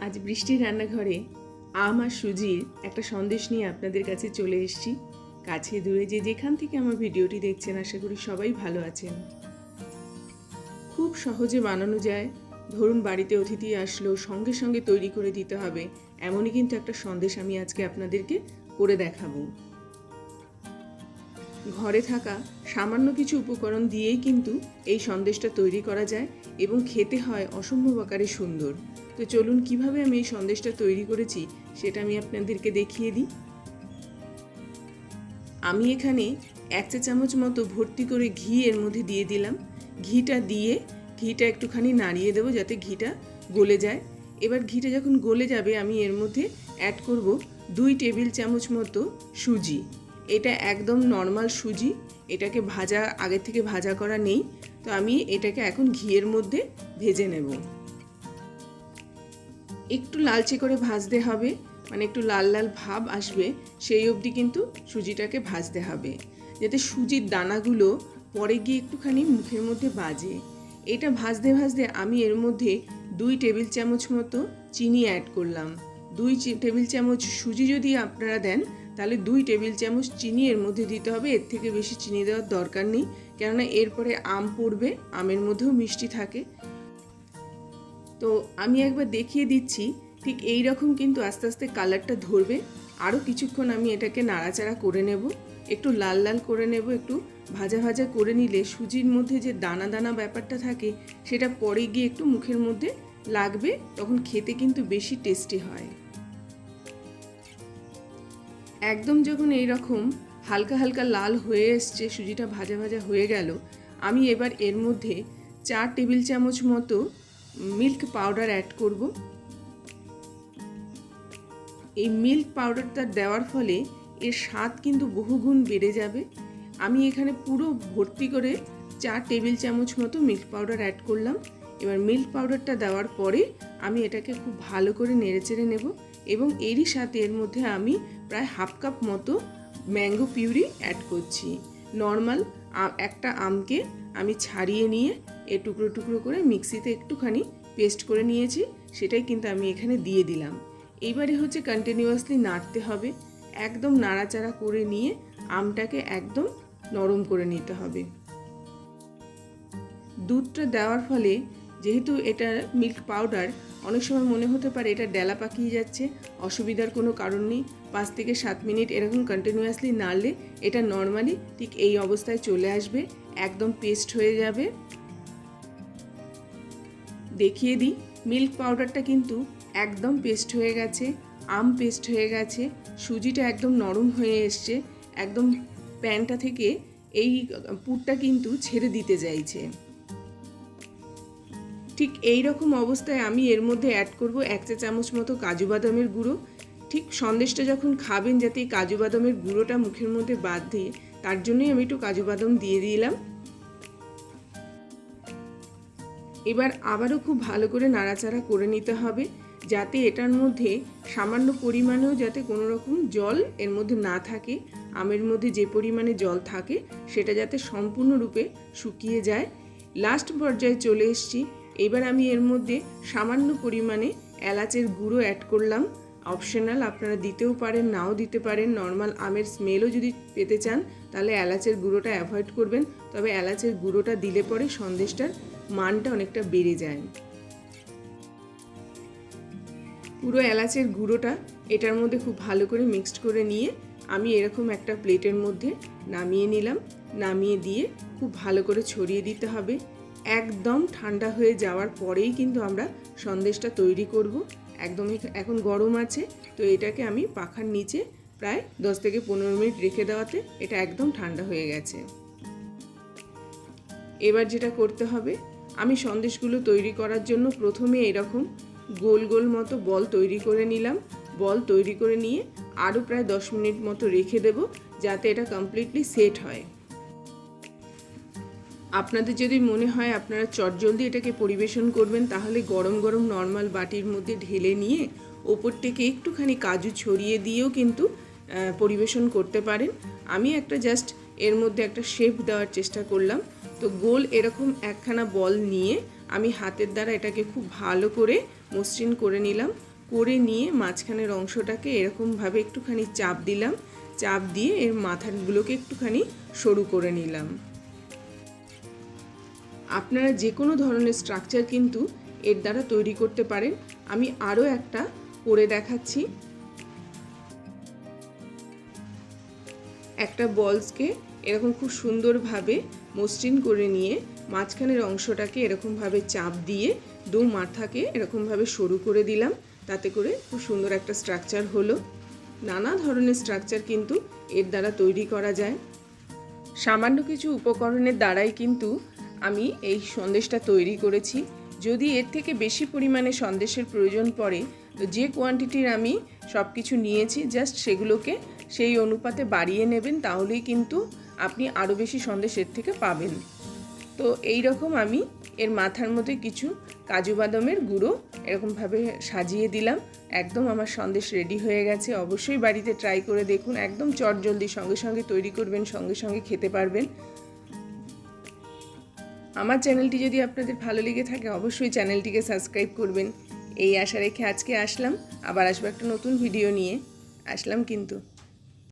আজ বৃষ্টির রান্নাঘরে আম আর সুজির একটা সন্দেশ নিয়ে আপনাদের কাছে চলে এসেছি। কাছে দূরে যে যেখান থেকে আমার ভিডিওটি দেখছেন, আশা করি সবাই ভালো আছেন। খুব সহজে বানানো যায়। ধরুন বাড়িতে অতিথি আসলো, সঙ্গে সঙ্গে তৈরি করে দিতে হবে, এমনই কিন্তু একটা সন্দেশ আমি আজকে আপনাদেরকে করে দেখাবো। ঘরে থাকা সামান্য কিছু উপকরণ দিয়েই কিন্তু এই সন্দেশটা তৈরি করা যায় এবং খেতে হয় অসম্ভব আকারে সুন্দর। তো চলুন কিভাবে আমি এই সন্দেশটা তৈরি করেছি সেটা আমি আপনাদেরকে দেখিয়ে দিই। আমি এখানে 1 চা চামচ মতো ভর্তি করে ঘি এর মধ্যে দিয়ে দিলাম। ঘিটা একটুখানি নাড়িয়ে দেবো যাতে ঘিটা গলে যায়। এবার ঘিটা যখন গলে যাবে আমি এর মধ্যে অ্যাড করব 2 টেবিল চামচ মতো সুজি। এটা একদম নর্মাল সুজি, এটাকে আগে থেকে ভাজা করা নেই। তো আমি এটাকে এখন ঘিয়ের মধ্যে ভেজে নেব। একটু লালচে করে ভাজতে হবে, মানে একটু লাল লাল ভাব আসবে সেই অবধি কিন্তু সুজিটাকে ভাজতে হবে, যাতে সুজির দানাগুলো পরে গিয়ে একটুখানি মুখের মধ্যে বাজে। এটা ভাজতে ভাজতে আমি এর মধ্যে 2 টেবিল চামচ মতো চিনি অ্যাড করলাম। 2 টেবিল চামচ সুজি যদি আপনারা দেন তাহলে 2 টেবিল চামচ চিনি এর মধ্যে দিতে হবে। এর থেকে বেশি চিনি দেওয়ার দরকার নেই, কেননা এরপরে আম পড়বে, আমের মধ্যেও মিষ্টি থাকে। তো আমি একবার দেখিয়ে দিচ্ছি, ঠিক এই রকম কিন্তু আস্তে আস্তে কালারটা ধরবে। আরও কিছুক্ষণ আমি এটাকে নাড়াচাড়া করে নেব, একটু লাল লাল করে নেব। একটু ভাজা ভাজা করে নিলে সুজির মধ্যে যে দানা দানা ব্যাপারটা থাকে সেটা পরে গিয়ে একটু মুখের মধ্যে লাগবে, তখন খেতে কিন্তু বেশি টেস্টি হয়। একদম যখন এই রকম হালকা হালকা লাল হয়ে এসছে, সুজিটা ভাজা ভাজা হয়ে গেল, আমি এবার এর মধ্যে 4 টেবিল চামচ মতো মিল্ক পাউডার অ্যাড করব। এই মিল্ক পাউডারটা দেওয়ার ফলে এর স্বাদ কিন্তু বহুগুণ বেড়ে যাবে। আমি এখানে পুরো ভর্তি করে 4 টেবিল চামচ মতো মিল্ক পাউডার অ্যাড করলাম। এবার মিল্ক পাউডারটা দেওয়ার পরে আমি এটাকে খুব ভালো করে নেড়েচেড়ে নেব এবং এরই সাথে এর মধ্যে আমি প্রায় হাফ কাপ মতো ম্যাঙ্গো পিউরি অ্যাড করছি। নর্মাল একটা আমকে আমি ছাড়িয়ে নিয়ে টুকরো টুকরো করে মিক্সিতে একটুখানি পেস্ট করে নিয়েছি, সেটাই কিন্তু আমি এখানে দিয়ে দিলাম। এইবারে হচ্ছে কন্টিনিউয়াসলি নাড়তে হবে, একদম নাড়াচাড়া করে নিয়ে আমটাকে একদম নরম করে নিতে হবে। দুধটা দেওয়ার ফলে, যেহেতু এটা মিল্ক পাউডার, অনেক সময় মনে হতে পারে এটা ডেলা পাকিয়ে যাচ্ছে, অসুবিধার কোনো কারণ নেই। 5 থেকে 7 মিনিট এরকম কন্টিনিউয়াসলি নাড়লে এটা নর্মালি ঠিক এই অবস্থায় চলে আসবে, একদম পেস্ট হয়ে যাবে। দেখিয়ে দিই, মিল্ক পাউডারটা কিন্তু একদম পেস্ট হয়ে গেছে, আম পেস্ট হয়ে গেছে, সুজিটা একদম নরম হয়ে এসছে, একদম প্যানটা থেকে এই পুরটা কিন্তু ছেড়ে দিতে চাইছে। ঠিক এই রকম অবস্থায় আমি এর মধ্যে অ্যাড করব 1 চা চামচ মতো কাজু বাদামের গুঁড়ো। ঠিক সন্দেশটা যখন খাবেন যাতে এই কাজু বাদামের গুঁড়োটা মুখের মধ্যে বাঁধে, তার জন্যই আমি একটু কাজু বাদাম দিয়ে দিলাম। এবার আবারও খুব ভালো করে নাড়াচাড়া করে নিতে হবে, যাতে এটার মধ্যে সামান্য পরিমাণেও যাতে কোনো রকম জল এর মধ্যে না থাকে। আমের মধ্যে যে পরিমাণে জল থাকে সেটা যাতে সম্পূর্ণরূপে শুকিয়ে যায়। লাস্ট পর্যায়ে চলে এসেছি। এবার আমি এর মধ্যে সামান্য পরিমাণে এলাচের গুঁড়ো অ্যাড করলাম। অপশনাল, আপনারা দিতেও পারেন, নাও দিতে পারেন। নর্মাল আমের স্মেলও যদি পেতে চান তাহলে এলাচের গুঁড়োটা অ্যাভয়েড করবেন, তবে এলাচের গুঁড়োটা দিলে পরে সন্দেশটার মানটা অনেকটা বেড়ে যায়। পুরো এলাচের গুঁড়োটা এটার মধ্যে খুব ভালো করে মিক্সড করে নিয়ে আমি এরকম একটা প্লেটের মধ্যে নামিয়ে নিলাম। নামিয়ে দিয়ে খুব ভালো করে ছড়িয়ে দিতে হবে। একদম ঠান্ডা হয়ে যাওয়ার পরেই কিন্তু আমরা সন্দেশটা তৈরি করব। একদম এখন গরম আছে, তো এটাকে আমি পাখার নিচে প্রায় 10 থেকে 15 মিনিট রেখে দেওয়াতে এটা একদম ঠান্ডা হয়ে গেছে। এবার যেটা করতে হবে, আমি সন্দেশগুলো তৈরি করার জন্য প্রথমে এরকম গোল গোল মতো বল তৈরি করে নিলাম। বল তৈরি করে নিয়ে আরও প্রায় 10 মিনিট মতো রেখে দেব, যাতে এটা কমপ্লিটলি সেট হয়। আপনাদের যদি মনে হয় আপনারা চটজলদি এটাকে পরিবেশন করবেন, তাহলে গরম গরম নর্মাল বাটির মধ্যে ঢেলে নিয়ে ওপর থেকে একটুখানি কাজু ছড়িয়ে দিয়েও কিন্তু পরিবেশন করতে পারেন। আমি একটা জাস্ট এর মধ্যে একটা শেপ দেওয়ার চেষ্টা করলাম। তো গোল এরকম একখানা বল নিয়ে আমি হাতের দ্বারা এটাকে খুব ভালো করে মসৃণ করে নিলাম। করে নিয়ে মাঝখানের অংশটাকে এরকমভাবে একটুখানি চাপ দিলাম, চাপ দিয়ে এর মাথাগুলোকে একটুখানি সরু করে নিলাম। আপনারা যে কোনো ধরনের স্ট্রাকচার কিন্তু এর দ্বারা তৈরি করতে পারেন। আমি আরও একটা করে দেখাচ্ছি। একটা বলসকে এরকম খুব সুন্দরভাবে মসৃণ করে নিয়ে মাঝখানের অংশটাকে এরকমভাবে চাপ দিয়ে দু মাথাকে এরকমভাবে সরু করে দিলাম। তাতে করে খুব সুন্দর একটা স্ট্রাকচার হলো। নানা ধরনের স্ট্রাকচার কিন্তু এর দ্বারা তৈরি করা যায়। সামান্য কিছু উপকরণের দ্বারাই কিন্তু আমি এই সন্দেশটা তৈরি করেছি। যদি এর থেকে বেশি পরিমাণে সন্দেশের প্রয়োজন পড়ে তো যে কোয়ান্টিটির আমি সব কিছু নিয়েছি জাস্ট সেগুলোকে সেই অনুপাতে বাড়িয়ে নেবেন, তাহলেই কিন্তু আপনি আরও বেশি সন্দেশ এর থেকে পাবেন। তো এই রকম আমি এর মাথার মধ্যে কিছু কাজু বাদামের গুঁড়ো এরকমভাবে সাজিয়ে দিলাম। একদম আমার সন্দেশ রেডি হয়ে গেছে। অবশ্যই বাড়িতে ট্রাই করে দেখুন, একদম চটজলদি সঙ্গে সঙ্গে তৈরি করবেন, সঙ্গে সঙ্গে খেতে পারবেন। আমার চ্যানেলটি যদি আপনাদের ভালো লেগে থাকে অবশ্যই চ্যানেলটিকে সাবস্ক্রাইব করবেন। এই আশা রেখে আজকে আসলাম, আবার আসবো একটা নতুন ভিডিও নিয়ে। আসলাম কিন্তু।